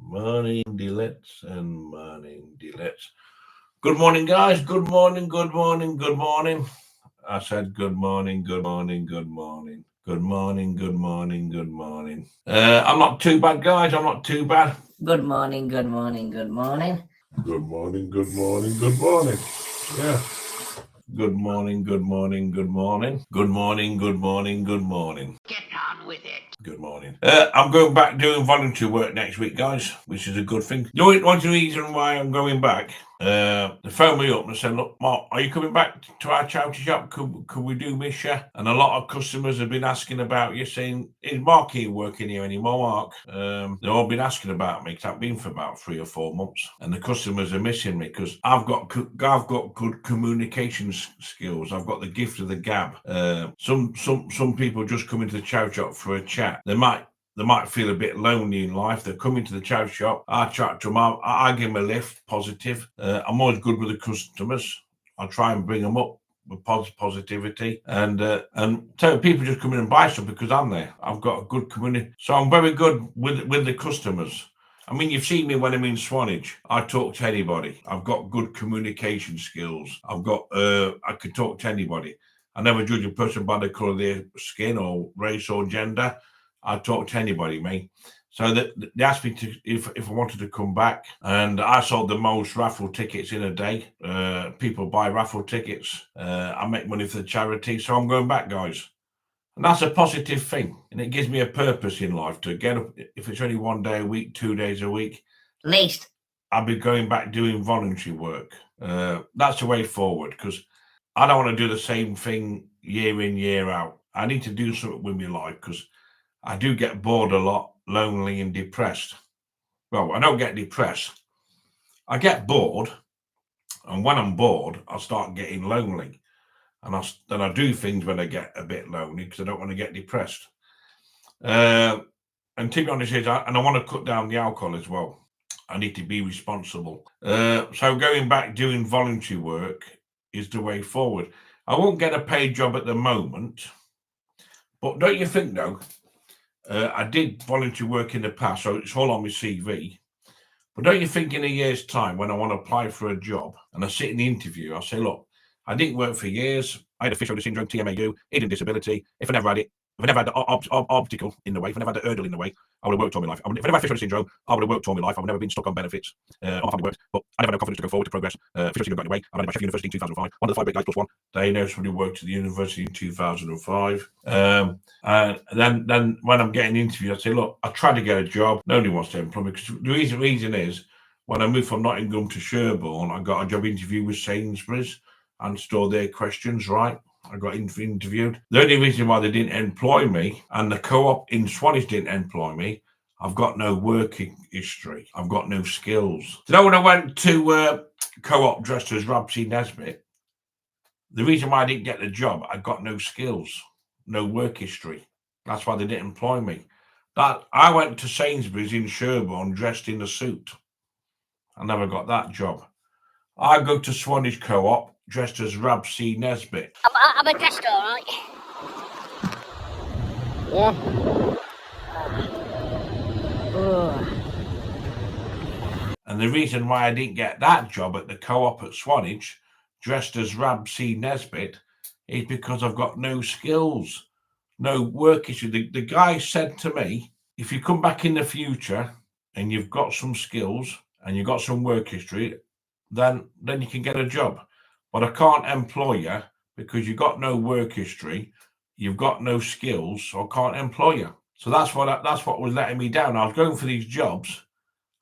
Morning delets and morning delets. Good morning, guys. Good morning, good morning, good morning. I said good morning, good morning, good morning. Good morning, good morning, good morning. I'm not too bad, guys. I'm not too bad. Good morning, good morning, good morning. Good morning, good morning, good morning. Yeah. Good morning, good morning, good morning. Good morning, good morning, good morning. Get on with it. Good morning. I'm going back doing volunteer work next week, guys, which is a good thing. You know what's the reason why I'm going back? They phoned me up and said, look, Mark, are you coming back to our charity shop? Could we do miss you? And a lot of customers have been asking about you, saying, is Mark here working here anymore, Mark? They've all been asking about me because I've been for about 3 or 4 months. And the customers are missing me because I've got good communication skills. I've got the gift of the gab. Some people just come into the charity shop for a chat. They might feel a bit lonely in life. They come into the charity shop. I chat to them. I give them a lift, positive. I'm always good with the customers. I try and bring them up with positivity. And so people just come in and buy stuff because I'm there. I've got a good community. So I'm very good with the customers. I mean, you've seen me when I'm in Swanage. I talk to anybody. I've got good communication skills. I could talk to anybody. I never judge a person by the colour of their skin or race or gender. I talk to anybody, mate. So they asked me if I wanted to come back, and I sold the most raffle tickets in a day. People buy raffle tickets. I make money for the charity, so I'm going back, guys. And that's a positive thing, and it gives me a purpose in life to get up. If it's only 1 day a week, 2 days a week, At least I'll be going back doing voluntary work. That's the way forward, because I don't want to do the same thing year in, year out. I need to do something with my life, because I do get bored a lot, lonely and depressed. Well, I don't get depressed. I get bored, and when I'm bored, I start getting lonely. And then I do things when I get a bit lonely because I don't want to get depressed. And to be honest, I want to cut down the alcohol as well. I need to be responsible. So going back doing voluntary work is the way forward. I won't get a paid job at the moment, but don't you think though? I did voluntary work in the past, so it's all on my CV. But don't you think in a year's time, when I want to apply for a job and I sit in the interview, I say, look, I didn't work for years. I had a fish shoulder syndrome, TMAU, hidden disability. If I never had it, if I never had the obstacle in the way, if I never had the hurdle in the way, I would have worked all my life. If I never had fish shoulder syndrome, I would have worked all my life. I would never been stuck on benefits. All my family worked, but I never had no confidence to go forward to progress. Fish shoulder syndrome got in the way. I went to Sheffield University in 2005. One of the 5 big guys plus one. They know somebody worked at the university in 2005. And then when I'm getting interviewed, I say, look, I tried to get a job. Nobody wants to employ me because the reason is when I moved from Nottingham to Sherborne, I got a job interview with Sainsbury's. Answered all their questions right. I got interviewed. The only reason why they didn't employ me and the co-op in Swanage didn't employ me, I've got no working history. I've got no skills. You know, when I went to co-op dressed as Rab C, the reason why I didn't get the job, I got no skills, no work history. That's why they didn't employ me. That I went to Sainsbury's in Sherborne dressed in a suit. I never got that job. I go to Swanage Co-op dressed as Rab C. I'm a dressed all right. Yeah. And the reason why I didn't get that job at the co-op at Swanage, dressed as Rab C. is because I've got no skills, no work history. The guy said to me, if you come back in the future and you've got some skills and you've got some work history, then you can get a job. But I can't employ you because you've got no work history, you've got no skills, so I can't employ you. So that's what was letting me down. I was going for these jobs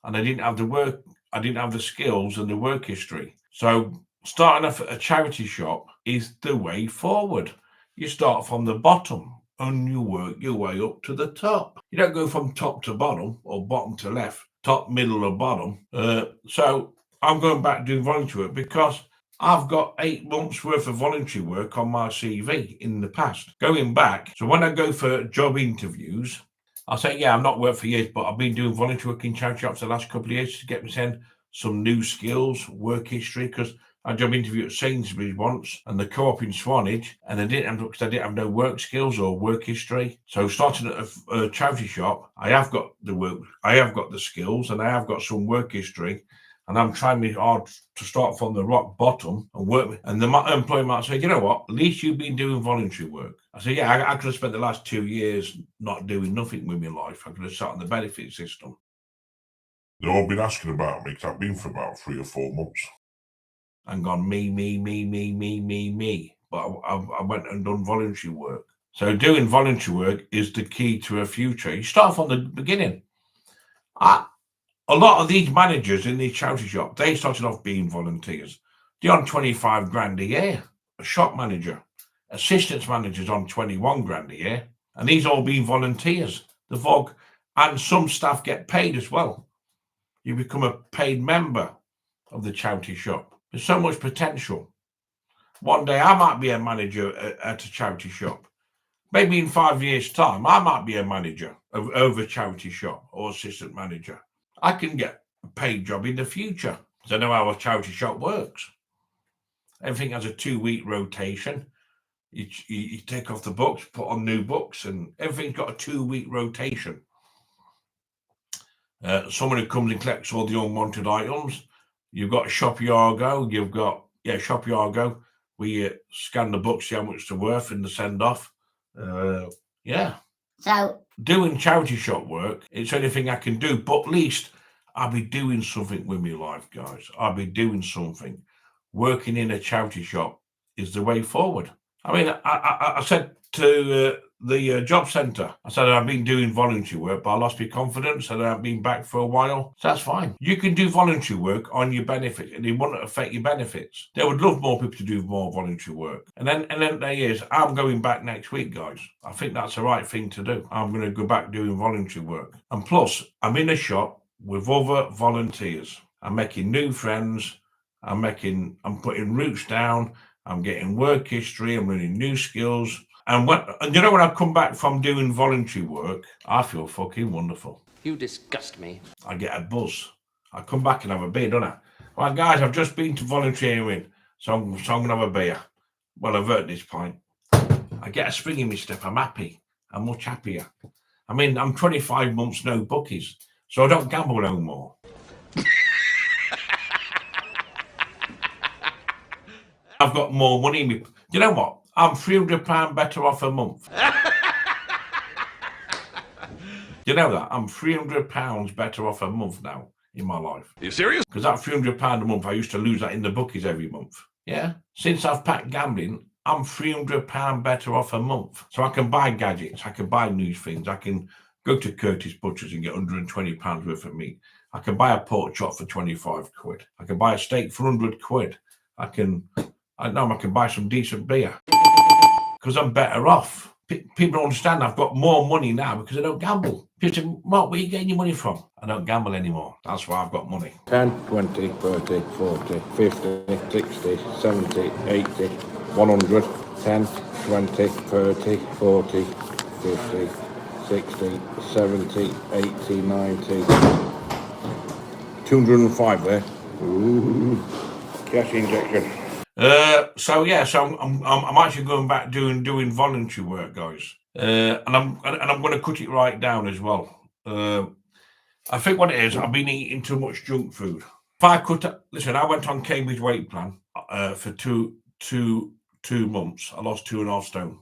and I didn't have the work, I didn't have the skills and the work history. So starting off at a charity shop is the way forward. You start from the bottom and you work your way up to the top. You don't go from top to bottom or bottom to left, top, middle or bottom. So I'm going back doing voluntary work because I've got 8 months worth of voluntary work on my CV in the past. Going back, so when I go for job interviews, I'll say, yeah, I've not worked for years, but I've been doing voluntary work in charity shops the last couple of years to get me some new skills, work history, because I had a job interview at Sainsbury's once and the co-op in Swanage, and I didn't have no work skills or work history. So starting at a charity shop, I have got the work, I have got the skills, and I have got some work history. And I'm trying me hard to start from the rock bottom and work. And the employer might say, you know what, at least you've been doing voluntary work. I said, yeah, I could have spent the last 2 years not doing nothing with my life. I could have sat on the benefit system. They've all been asking about me because I've been for about 3 or 4 months. And gone me. But I went and done voluntary work. So doing voluntary work is the key to a future. You start from the beginning. A lot of these managers in these charity shops, they started off being volunteers. They're on 25 grand a year. A shop manager, assistant managers on 21 grand a year. And these all being volunteers. The VOG, and some staff get paid as well. You become a paid member of the charity shop. There's so much potential. One day I might be a manager at a charity shop. Maybe in 5 years' time, I might be a manager of a charity shop or assistant manager. I can get a paid job in the future because I know how a charity shop works. Everything has a 2-week rotation. You take off the books, put on new books, and everything's got a 2-week rotation. Someone who comes and collects all the unwanted items. You've got Shop Yargo. You've got, Shop Yargo. We scan the books, see how much they're worth, and the send off. So doing charity shop work, it's anything I can do, but at least I'll be doing something with my life, guys. I'll be doing something. Working in a charity shop is the way forward. I mean, I said to the job centre, I said I've been doing voluntary work, but I lost my confidence and I've been back for a while. So that's fine. You can do voluntary work on your benefits, and it won't affect your benefits. They would love more people to do more voluntary work. And then there is, I'm going back next week, guys. I think that's the right thing to do. I'm going to go back doing voluntary work. And plus, I'm in a shop with other volunteers. I'm making new friends. I'm putting roots down. I'm getting work history. I'm learning new skills. And when I come back from doing voluntary work, I feel fucking wonderful. You disgust me. I get a buzz. I come back and have a beer, don't I? Well, guys, I've just been to volunteering, so I'm going to have a beer. Well, I've earned this pint. I get a spring in my step. I'm happy. I'm much happier. I mean, I'm 25 months no bookies, so I don't gamble no more. I've got more money in me. You know what? I'm £300 better off a month. You know that? I'm £300 better off a month now in my life. Are you serious? Because that £300 a month, I used to lose that in the bookies every month. Yeah? Since I've packed gambling, I'm £300 better off a month. So I can buy gadgets, I can buy new things, I can go to Curtis Butcher's and get £120 worth of meat. I can buy a pork chop for 25 quid. I can buy a steak for 100 quid. I can buy some decent beer because I'm better off. People don't understand I've got more money now because I don't gamble. People say, Mark, where are you getting your money from? I don't gamble anymore. That's why I've got money. 10, 20, 30, 40, 50, 60, 70, 80, 100, 10, 20, 30, 40, 50, 60, 70, 80, 90, 205 there. Ooh, cash injection. So I'm actually going back doing voluntary work, guys, and I'm going to cut it right down as well. I think what it is, I've been eating too much junk food. If I I went on Cambridge weight plan for two months. I lost 2.5 stone.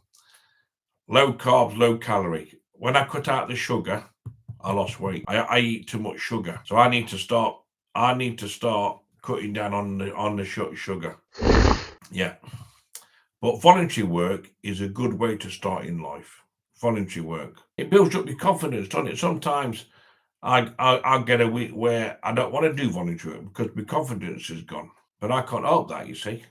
Low carbs, low calorie. When I cut out the sugar, I lost weight. I eat too much sugar, so I need to start cutting down on the sugar. Yeah, but voluntary work is a good way to start in life. Voluntary work, it builds up your confidence, doesn't it? Sometimes I get a week where I don't want to do voluntary work because my confidence is gone, but I can't help that. You see,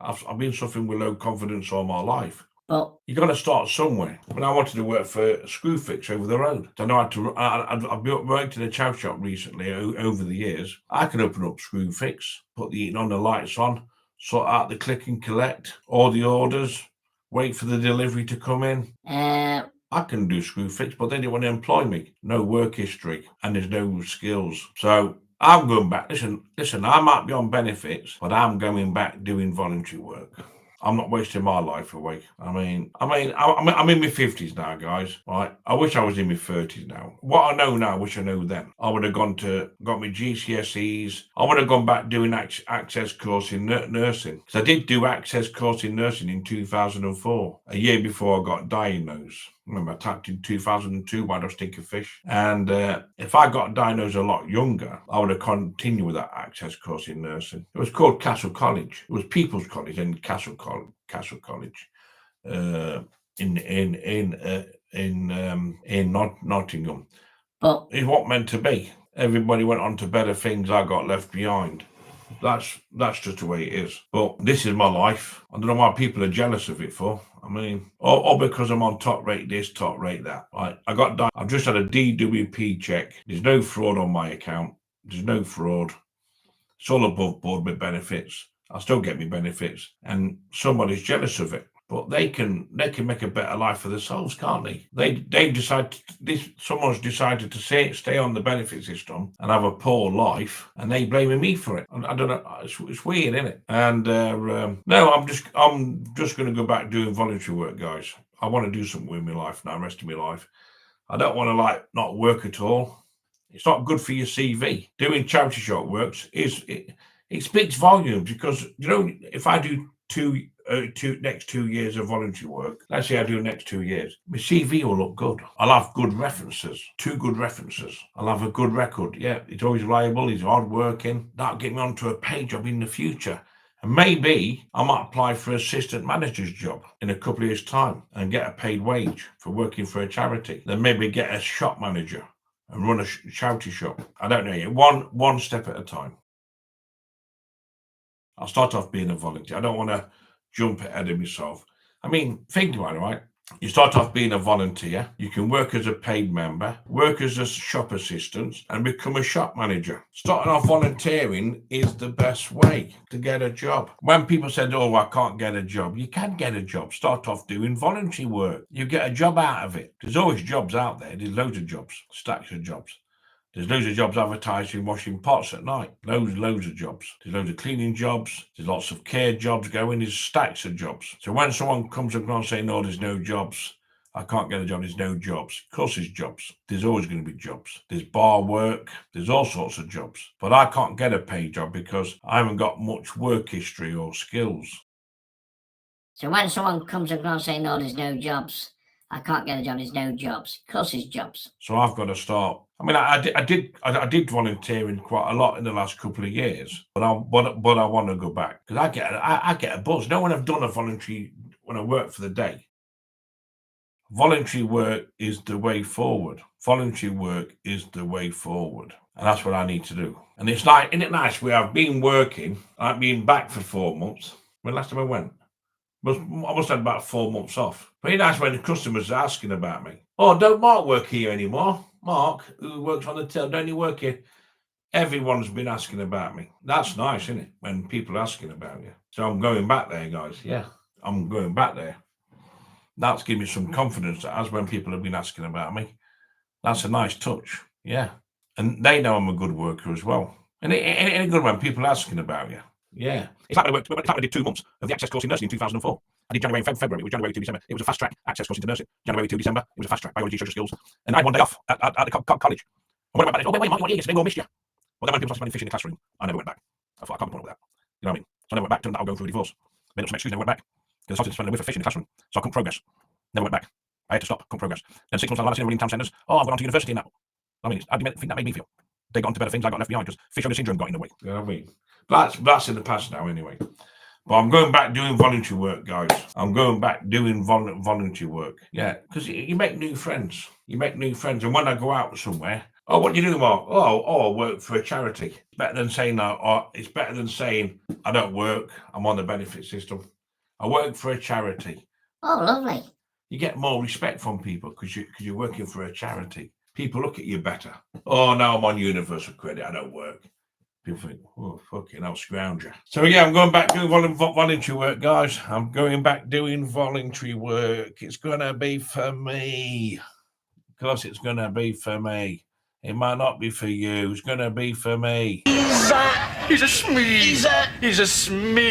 I've been suffering with low confidence all my life. Well, You've got to start somewhere. When I wanted to work for Screwfix over the road, I know how to. I've worked in a chow shop recently over the years. I can open up Screwfix, put the eating on, the lights on, sort out the click and collect, all the orders, wait for the delivery to come in. I can do Screwfix, but they didn't want to employ me. No work history, and there's no skills. So I'm going back. Listen, I might be on benefits, but I'm going back doing voluntary work. I'm not wasting my life away. I'm in my 50s now, guys. Right? I wish I was in my 30s now. What I know now, I wish I knew then. I would have got my GCSEs. I would have gone back doing access course in nursing. Because I did do access course in nursing in 2004, a year before I got diagnosed. Remember, I typed in 2002, why do I stink of fish? And if I got diagnosed a lot younger, I would have continued with that access course in nursing. It was called Castle College. It was People's College and Castle College in Nottingham. But It's what meant to be. Everybody went on to better things. I got left behind. That's just the way it is. But this is my life. I don't know why people are jealous of it for. I mean, or because I'm on top rate this, top rate that. Right? I've just had a DWP check. There's no fraud on my account. There's no fraud. It's all above board with benefits. I still get my benefits, and somebody's jealous of it. But they can make a better life for themselves, can't they? Someone's decided to stay on the benefit system and have a poor life, and they blaming me for it. I don't know. It's weird, isn't it? And no, I'm just going to go back doing voluntary work, guys. I want to do something with my life now, the rest of my life. I don't want to not work at all. It's not good for your CV. Doing charity shop works it speaks volumes, because if I do next 2 years of voluntary work, let's say I do next 2 years, my CV will look good. I'll have good references, 2 good references. I'll have a good record. Yeah, he's always reliable, he's hard working. That'll get me onto a paid job in the future. And maybe I might apply for an assistant manager's job in a couple of years' time and get a paid wage for working for a charity. Then maybe get a shop manager and run a charity shop. I don't know yet. One step at a time. I'll start off being a volunteer. I don't want to jump ahead of myself. I mean, think about it, right? You start off being a volunteer. You can work as a paid member, work as a shop assistant, and become a shop manager. Starting off volunteering is the best way to get a job. When people said, oh, I can't get a job, you can get a job. Start off doing voluntary work. You get a job out of it. There's always jobs out there. There's loads of jobs, stacks of jobs. There's loads of jobs advertising washing pots at night. Loads of jobs. There's loads of cleaning jobs. There's lots of care jobs going. There's stacks of jobs. So when someone comes along saying, no, there's no jobs, I can't get a job, there's no jobs. Of course there's jobs. There's always going to be jobs. There's bar work. There's all sorts of jobs. But I can't get a paid job because I haven't got much work history or skills. so when someone comes along saying, no, there's no jobs, I can't get a job, there's no jobs. Of course there's jobs. So I've got to start. I mean, I did volunteering quite a lot in the last couple of years, but I want to go back because I get a buzz. No one have done a voluntary when I work for the day. Voluntary work is the way forward. Voluntary work is the way forward, and that's what I need to do. And it's like, isn't it nice? I've been working. I've been back for 4 months. When last time I went, I must have had about 4 months off. Pretty nice when the customers are asking about me. Oh, don't Mark work here anymore? Mark, who works on the till, don't you work here? Everyone's been asking about me. That's nice, isn't it? When people are asking about you. So I'm going back there, guys. Yeah, I'm going back there. That's giving me some confidence as when people have been asking about me. That's a nice touch. Yeah. And they know I'm a good worker as well. And it's good when people are asking about you. Yeah. It's like I did 2 months of the access course in nursing in 2004. I did January and February. It was January to December. It was a fast track access course into nursing. January to December. It was a fast track biology, social skills. And I had 1 day off at the college. And when I went back, oh, wait, Mark, you weren't here yesterday, we all missed you. Well, then when people started fishing in the classroom, I never went back. I thought, I can't be put up with that. You know what I mean? So I never went back. Turned out I'll go through a divorce. Made up some excuse, never went back. Because I started spending with a fish in the classroom. So I couldn't progress. Never went back. I had to stop, couldn't progress. Then 6 months later, I seen in town centres. Oh, I've gone on to university now. I mean, how do you think that made me feel? They got onto better things, I got left behind because fish owner syndrome got in the way. You know what I mean? That's in the past now anyway. But I'm going back doing voluntary work, guys. I'm going back doing voluntary work. Yeah, because you make new friends. You make new friends. And when I go out somewhere, oh, what do you do, Mark? Oh, I work for a charity. It's better than saying that. Or it's better than saying I don't work. I'm on the benefit system. I work for a charity. Oh, lovely. You get more respect from people because you're working for a charity. People look at you better. Oh, now I'm on universal credit. I don't work. People think, oh, fucking hell, scrounger. So, yeah, I'm going back doing voluntary work, guys. I'm going back doing voluntary work. It's going to be for me. Of course, it's going to be for me. It might not be for you. It's going to be for me. He's a smeg. He's a smeg.